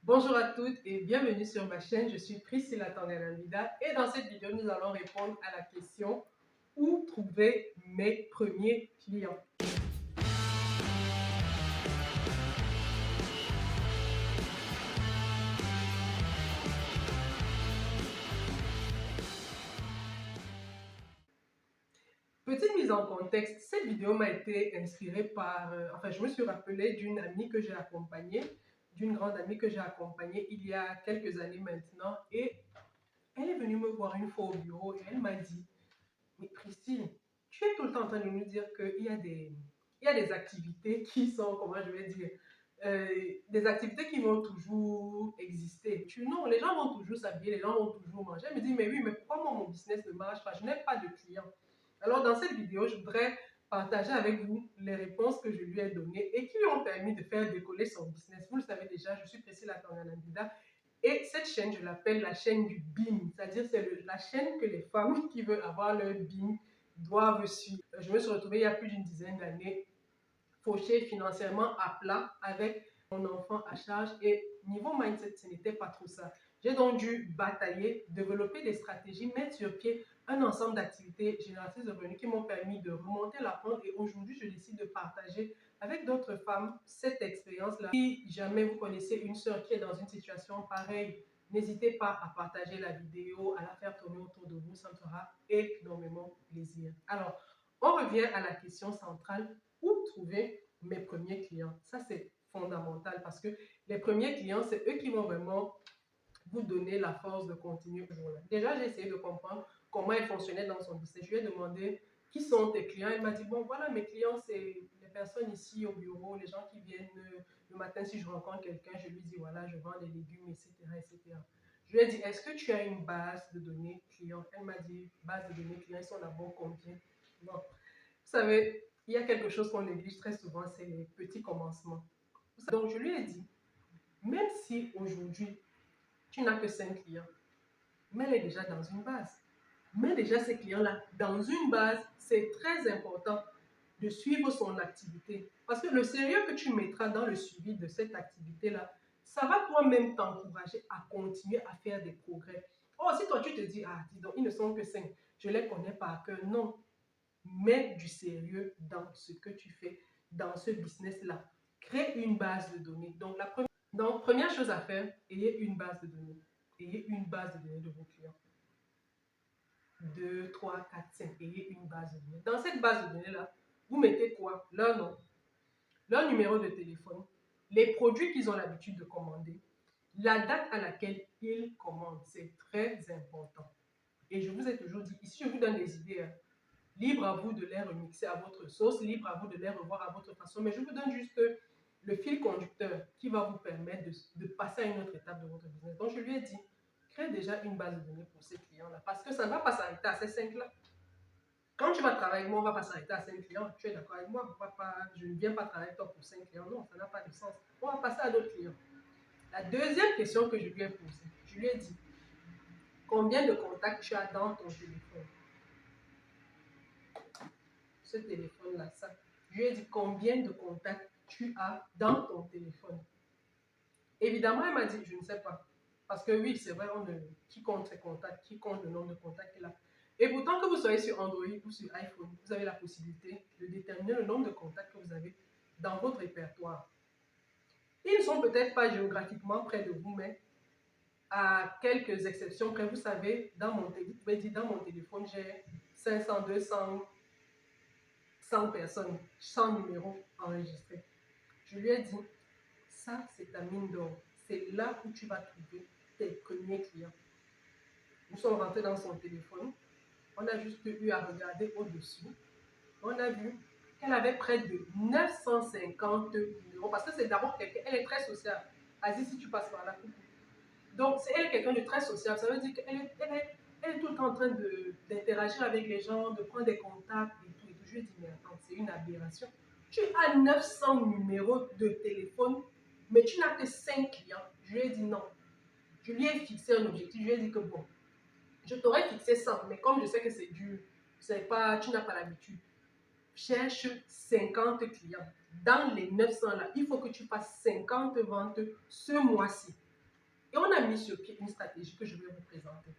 Bonjour à toutes et bienvenue sur ma chaîne. Je suis Priscilla Tanganamida et dans cette vidéo, nous allons répondre à la question où trouver mes premiers clients. Petite mise en contexte, cette vidéo m'a été inspirée par, je me suis rappelée d'une amie que j'ai accompagnée, d'une grande amie que j'ai accompagnée il y a quelques années maintenant et elle est venue me voir une fois au bureau et elle m'a dit: mais Christine, tu es tout le temps en train de nous dire il y a des activités qui sont, comment je vais dire, des activités qui vont toujours exister. Non, les gens vont toujours s'habiller, les gens vont toujours manger. Elle me dit, mais oui, mais pourquoi moi, mon business ne marche pas? Je n'ai pas de clients. Alors, dans cette vidéo, je voudrais partager avec vous les réponses que je lui ai données et qui lui ont permis de faire décoller son business. Vous le savez déjà, je suis Priscilla Tanganamida et cette chaîne, je l'appelle la chaîne du BIM, c'est-à-dire c'est la chaîne que les femmes qui veulent avoir leur BIM doivent suivre. Je me suis retrouvée il y a plus d'une dizaine d'années fauchée financièrement à plat avec mon enfant à charge et niveau mindset, ce n'était pas trop ça. J'ai donc dû batailler, développer des stratégies, mettre sur pied un ensemble d'activités génératrices de revenus qui m'ont permis de remonter la pente et aujourd'hui, je décide de partager avec d'autres femmes cette expérience-là. Si jamais vous connaissez une sœur qui est dans une situation pareille, n'hésitez pas à partager la vidéo, à la faire tourner autour de vous, ça me fera énormément plaisir. Alors, on revient à la question centrale, où trouver mes premiers clients? Ça, c'est fondamental parce que les premiers clients, c'est eux qui vont vraiment vous donner la force de continuer ce jour-là. Déjà, j'ai essayé de comprendre comment elle fonctionnait dans son business. Je lui ai demandé qui sont tes clients. Elle m'a dit, bon, voilà, mes clients, c'est les personnes ici au bureau, les gens qui viennent le matin. Si je rencontre quelqu'un, je lui dis, voilà, je vends des légumes, etc., etc. Je lui ai dit, est-ce que tu as une base de données clients? Elle m'a dit, base de données clients, ils sont d'abord combien? Non. Vous savez, il y a quelque chose qu'on néglige très souvent, c'est les petits commencements. Donc, je lui ai dit, même si aujourd'hui, tu n'as que 5 clients, mets-les déjà dans une base. Mets déjà ces clients-là dans une base. C'est très important de suivre son activité. Parce que le sérieux que tu mettras dans le suivi de cette activité-là, ça va toi-même t'encourager à continuer à faire des progrès. Or, si toi tu te dis, ah, dis donc, ils ne sont que 5, je ne les connais pas à cœur. Non, mets du sérieux dans ce que tu fais, dans ce business-là. Crée une base de données. Donc, première chose à faire, ayez une base de données. Ayez une base de données de vos clients. 2, 3, 4, 5. Ayez une base de données. Dans cette base de données-là, vous mettez quoi? Leur nom, leur numéro de téléphone, les produits qu'ils ont l'habitude de commander, la date à laquelle ils commandent. C'est très important. Et je vous ai toujours dit, ici, je vous donne des idées. Libre à vous de les remixer à votre sauce, libre à vous de les revoir à votre façon. Mais je vous donne juste le fil conducteur qui va vous permettre de passer à une autre étape de votre business. Donc, je lui ai dit, crée déjà une base de données pour ces clients-là. Parce que ça ne va pas s'arrêter à ces 5-là. Quand tu vas travailler avec moi, on ne va pas s'arrêter à 5 clients. Tu es d'accord avec moi? Je ne viens pas travailler avec toi pour 5 clients. Non, ça n'a pas de sens. On va passer à d'autres clients. La deuxième question que je lui ai posée, je lui ai dit, combien de contacts tu as dans ton téléphone? Ce téléphone-là, ça. Je lui ai dit combien de contacts tu as dans ton téléphone. Évidemment, elle m'a dit, je ne sais pas. Parce que oui, c'est vrai, qui compte ses contacts, qui compte le nombre de contacts qu'il a. Et pourtant que vous soyez sur Android ou sur iPhone, vous avez la possibilité de déterminer le nombre de contacts que vous avez dans votre répertoire. Ils ne sont peut-être pas géographiquement près de vous, mais à quelques exceptions près, vous savez, vous pouvez dire dans mon téléphone, j'ai 500, 200, 100 personnes, 100 numéros enregistrés. Je lui ai dit, ça c'est ta mine d'or. C'est là où tu vas trouver tes premiers clients. Nous sommes rentrés dans son téléphone. On a juste eu à regarder au-dessus. On a vu qu'elle avait près de 950 numéros. Parce que c'est d'abord quelqu'un, elle est très sociable. Aziz, si tu passes par là, coucou. Donc, elle est quelqu'un de très sociable. Ça veut dire qu'elle est tout le temps en train d'interagir avec les gens, de prendre des contacts et tout. Je lui ai dit, mais attends, c'est une aberration. Tu as 900 numéros de téléphone, mais tu n'as que 5 clients. Je lui ai dit non. Je lui ai fixé un objectif. Je lui ai dit que bon, je t'aurais fixé 100, mais comme je sais que c'est dur, tu n'as pas l'habitude. Cherche 50 clients. Dans les 900 là, il faut que tu fasses 50 ventes ce mois-ci. Et on a mis sur pied une stratégie que je vais vous présenter.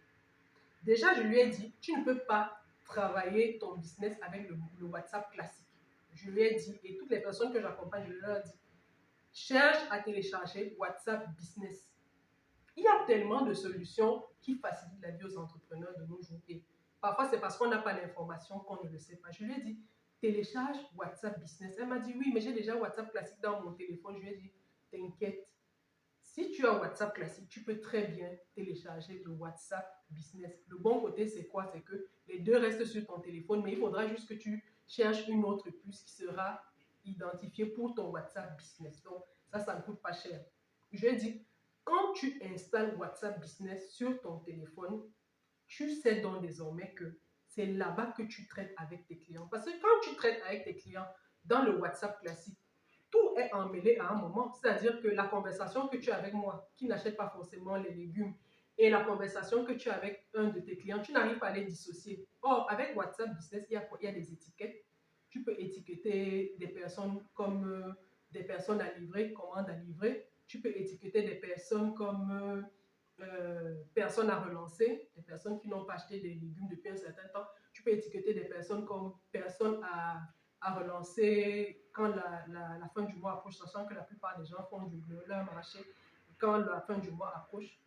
Déjà, je lui ai dit, tu ne peux pas travailler ton business avec le WhatsApp classique. Je lui ai dit, et toutes les personnes que j'accompagne, je leur ai dit, cherche à télécharger WhatsApp Business. Il y a tellement de solutions qui facilitent la vie aux entrepreneurs de nos jours. Et parfois, c'est parce qu'on n'a pas l'information qu'on ne le sait pas. Je lui ai dit, télécharge WhatsApp Business. Elle m'a dit, oui, mais j'ai déjà WhatsApp classique dans mon téléphone. Je lui ai dit, t'inquiète. Si tu as WhatsApp classique, tu peux très bien télécharger le WhatsApp Business. Le bon côté, c'est quoi? C'est que les deux restent sur ton téléphone, mais il faudra juste que tu cherches une autre puce qui sera identifiée pour ton WhatsApp Business. Donc, ça ne coûte pas cher. Je lui ai dit, quand tu installes WhatsApp Business sur ton téléphone, tu sais donc désormais que c'est là-bas que tu traites avec tes clients. Parce que quand tu traites avec tes clients dans le WhatsApp classique, tout est emmêlé à un moment. C'est-à-dire que la conversation que tu as avec moi, qui n'achète pas forcément les légumes, et la conversation que tu as avec un de tes clients, tu n'arrives pas à les dissocier. Or, avec WhatsApp Business, il y a des étiquettes. Tu peux étiqueter des personnes comme des personnes à livrer, commandes à livrer. Tu peux étiqueter des personnes comme personnes à relancer, des personnes qui n'ont pas acheté des légumes depuis un certain temps. Tu peux étiqueter des personnes comme personnes à relancer quand la fin du mois approche, sachant que la plupart des gens font leur marché quand la fin du mois approche.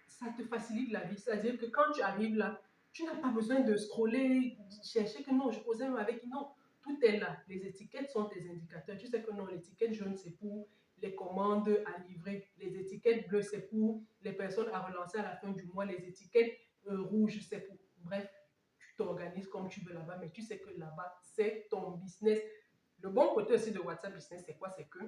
Ça te facilite la vie. C'est-à-dire que quand tu arrives là, tu n'as pas besoin de scroller, de chercher que non, je posais avec. Non, tout est là. Les étiquettes sont tes indicateurs. Tu sais que non, l'étiquette jaune, c'est pour les commandes à livrer. Les étiquettes bleues, c'est pour les personnes à relancer à la fin du mois. Les étiquettes rouges, c'est pour... Bref, tu t'organises comme tu veux là-bas, mais tu sais que là-bas, c'est ton business. Le bon côté aussi de WhatsApp Business, c'est quoi? C'est que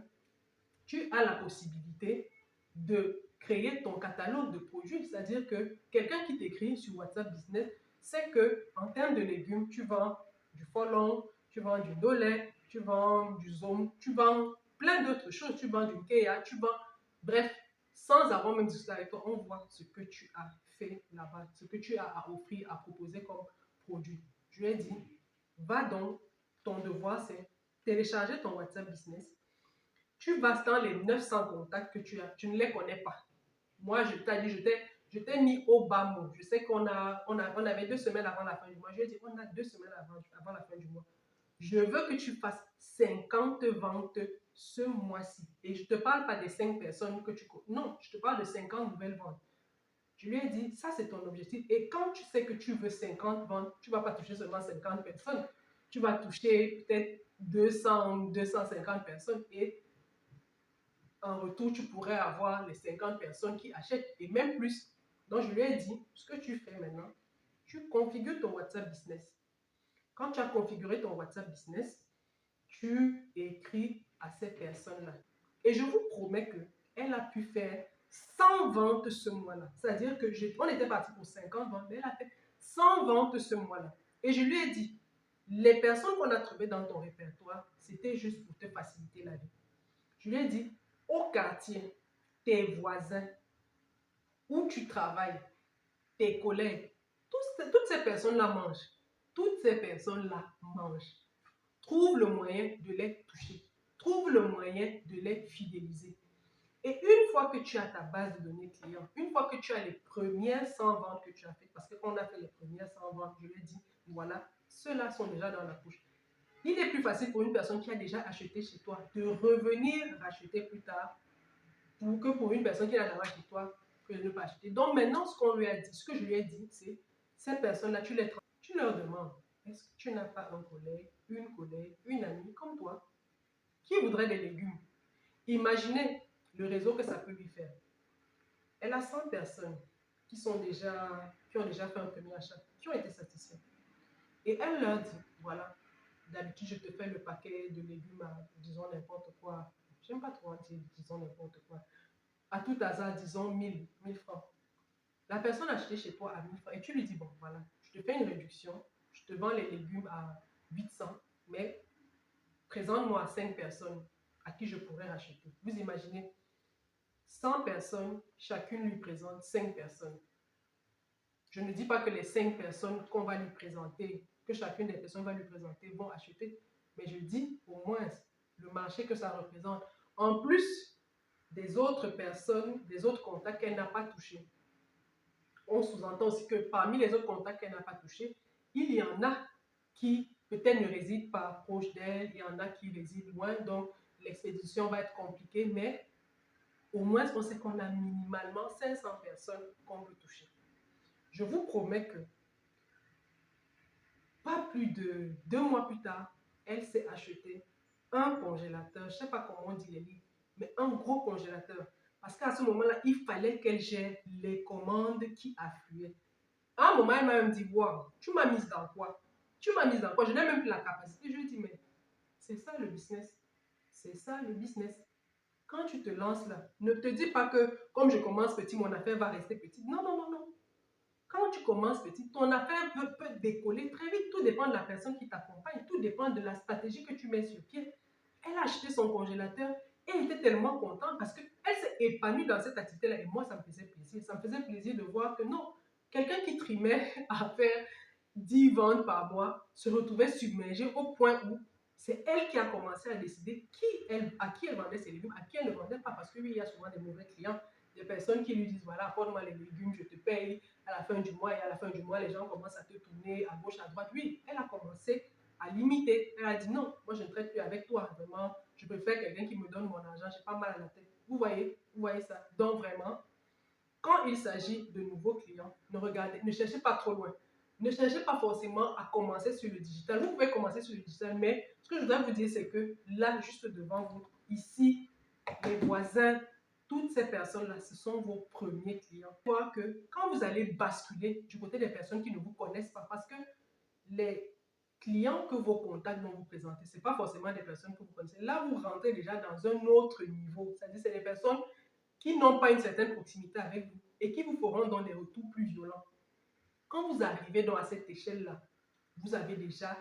tu as la possibilité de créer ton catalogue de produits. C'est-à-dire que quelqu'un qui t'écrit sur WhatsApp Business sait qu'en termes de légumes, tu vends du folon, tu vends du dollet, tu vends du zone, tu vends plein d'autres choses. Tu vends du Kea, tu vends... Bref, sans avoir même discuté avec toi, on voit ce que tu as fait là-bas, ce que tu as à offrir, à proposer comme produit. Je lui ai dit, va donc, ton devoir, c'est télécharger ton WhatsApp Business. Tu vas dans les 900 contacts que tu as, tu ne les connais pas. Moi, je t'ai dit, je t'ai mis au bas mot. Je sais qu'on avait 2 semaines avant la fin du mois. Je lui ai dit, on a 2 semaines avant la fin du mois. Je veux que tu fasses 50 ventes ce mois-ci. Et je ne te parle pas des 5 personnes que tu connais. Non, je te parle de 50 nouvelles ventes. Je lui ai dit, ça c'est ton objectif. Et quand tu sais que tu veux 50 ventes, tu ne vas pas toucher seulement 50 personnes. Tu vas toucher peut-être 200, 250 personnes. Et en retour, tu pourrais avoir les 50 personnes qui achètent et même plus. Donc, je lui ai dit, ce que tu fais maintenant, tu configures ton WhatsApp Business. Quand tu as configuré ton WhatsApp Business, tu écris à ces personnes-là. Et je vous promets qu'elle a pu faire 100 ventes ce mois-là. C'est-à-dire que on était parti pour 50 ventes, mais elle a fait 100 ventes ce mois-là. Et je lui ai dit, les personnes qu'on a trouvées dans ton répertoire, c'était juste pour te faciliter la vie. Je lui ai dit, au quartier, tes voisins, où tu travailles, tes collègues, toutes ces personnes-là mangent. Toutes ces personnes-là mangent. Trouve le moyen de les toucher. Trouve le moyen de les fidéliser. Et une fois que tu as ta base de données clients, une fois que tu as les premières 100 ventes que tu as faites, parce que quand on a fait les premières 100 ventes, je lui ai dit, voilà, ceux-là sont déjà dans la couche. Il est plus facile pour une personne qui a déjà acheté chez toi de revenir racheter plus tard que pour une personne qui n'a jamais acheté chez toi que de ne pas acheter. Donc maintenant, ce qu'on lui a dit, ce que je lui ai dit, c'est ces personnes-là, tu leur demandes, est-ce que tu n'as pas un collègue, une amie comme toi qui voudrait des légumes? Imaginez le réseau que ça peut lui faire. Elle a 100 personnes qui ont déjà fait un premier achat, qui ont été satisfaits. Et elle leur dit, voilà, d'habitude, je te fais le paquet de légumes à, disons, n'importe quoi. J'aime pas trop dire, disons, n'importe quoi. À tout hasard, disons, 1000 francs. La personne a acheté chez toi à 1000 francs et tu lui dis, bon, voilà, je te fais une réduction, je te vends les légumes à 800, mais présente-moi 5 personnes à qui je pourrais racheter. Vous imaginez, 100 personnes, chacune lui présente 5 personnes. Je ne dis pas que les 5 personnes qu'on va lui présenter, que chacune des personnes va lui présenter vont acheter, mais je dis au moins le marché que ça représente. En plus des autres personnes, des autres contacts qu'elle n'a pas touchés. On sous-entend aussi que parmi les autres contacts qu'elle n'a pas touchés, il y en a qui peut-être ne résident pas proche d'elle, il y en a qui résident loin, donc l'expédition va être compliquée, mais au moins on sait qu'on a minimalement 500 personnes qu'on peut toucher. Je vous promets que pas plus de 2 mois plus tard, elle s'est acheté un congélateur, je ne sais pas comment on dit les livres, mais un gros congélateur. Parce qu'à ce moment-là, il fallait qu'elle gère les commandes qui affluaient. À un moment, elle m'a même dit, wow, tu m'as mise dans quoi? Tu m'as mise dans quoi? Je n'ai même plus la capacité. Je lui ai dit, mais c'est ça le business. C'est ça le business. Quand tu te lances là, ne te dis pas que comme je commence petit, mon affaire va rester petite. Non, non, non, non. Quand tu commences petit, ton affaire peut décoller très vite. Tout dépend de la personne qui t'accompagne. Tout dépend de la stratégie que tu mets sur pied. Elle a acheté son congélateur et elle était tellement contente parce qu'elle s'est épanouie dans cette activité-là. Et moi, ça me faisait plaisir. Ça me faisait plaisir de voir que non, quelqu'un qui trimait à faire 10 ventes par mois se retrouvait submergé au point où c'est elle qui a commencé à décider à qui elle vendait ses légumes, à qui elle ne vendait pas. Parce que oui, il y a souvent des mauvais clients, des personnes qui lui disent, voilà, apporte-moi les légumes, je te paye à la fin du mois. Et à la fin du mois, les gens commencent à te tourner à gauche, à droite. Oui, elle a commencé à limiter. Elle a dit, non, moi je ne traite plus avec toi. Vraiment, je préfère quelqu'un qui me donne mon argent, j'ai pas mal à la tête. Vous voyez ça. Donc vraiment, quand il s'agit de nouveaux clients, ne cherchez pas trop loin. Ne cherchez pas forcément à commencer sur le digital. Vous pouvez commencer sur le digital, mais ce que je dois vous dire, c'est que là, juste devant vous, ici, les voisins, toutes ces personnes-là, ce sont vos premiers clients. Voir que quand vous allez basculer du côté des personnes qui ne vous connaissent pas, parce que les clients que vos contacts vont vous présenter, ce n'est pas forcément des personnes que vous connaissez. Là, vous rentrez déjà dans un autre niveau. C'est-à-dire, c'est des personnes qui n'ont pas une certaine proximité avec vous et qui vous feront dans des retours plus violents. Quand vous arrivez à cette échelle-là, vous avez déjà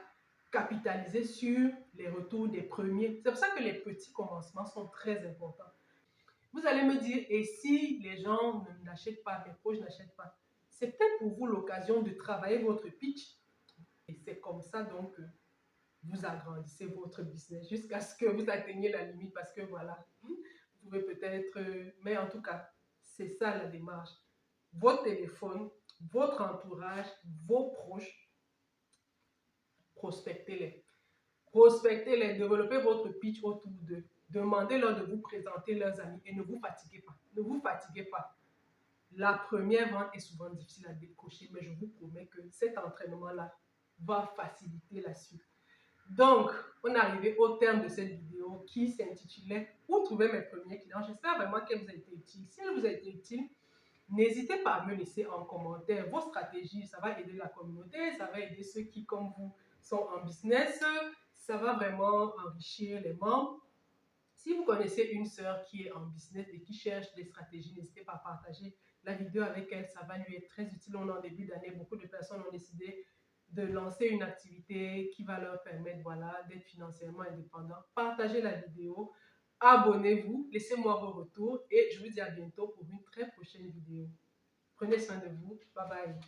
capitalisé sur les retours des premiers. C'est pour ça que les petits commencements sont très importants. Vous allez me dire, et si les gens n'achètent pas, mes proches n'achètent pas, c'est peut-être pour vous l'occasion de travailler votre pitch. Et c'est comme ça donc que vous agrandissez votre business jusqu'à ce que vous atteigniez la limite parce que voilà, vous pouvez peut-être, mais en tout cas, c'est ça la démarche. Votre téléphone, votre entourage, vos proches, prospectez-les. Prospectez-les, développez votre pitch autour d'eux. Demandez-leur de vous présenter leurs amis et ne vous fatiguez pas. Ne vous fatiguez pas. La première vente est souvent difficile à décocher, mais je vous promets que cet entraînement-là va faciliter la suite. Donc, on est arrivé au terme de cette vidéo qui s'intitulait « Où trouver mes premiers clients ?» J'espère vraiment qu'elle vous a été utile. Si elle vous a été utile, n'hésitez pas à me laisser en commentaire vos stratégies. Ça va aider la communauté, ça va aider ceux qui, comme vous, sont en business. Ça va vraiment enrichir les membres. Si vous connaissez une sœur qui est en business et qui cherche des stratégies, n'hésitez pas à partager la vidéo avec elle. Ça va lui être très utile. On est en début d'année. Beaucoup de personnes ont décidé de lancer une activité qui va leur permettre voilà, d'être financièrement indépendants. Partagez la vidéo. Abonnez-vous. Laissez-moi vos retours. Et je vous dis à bientôt pour une très prochaine vidéo. Prenez soin de vous. Bye bye.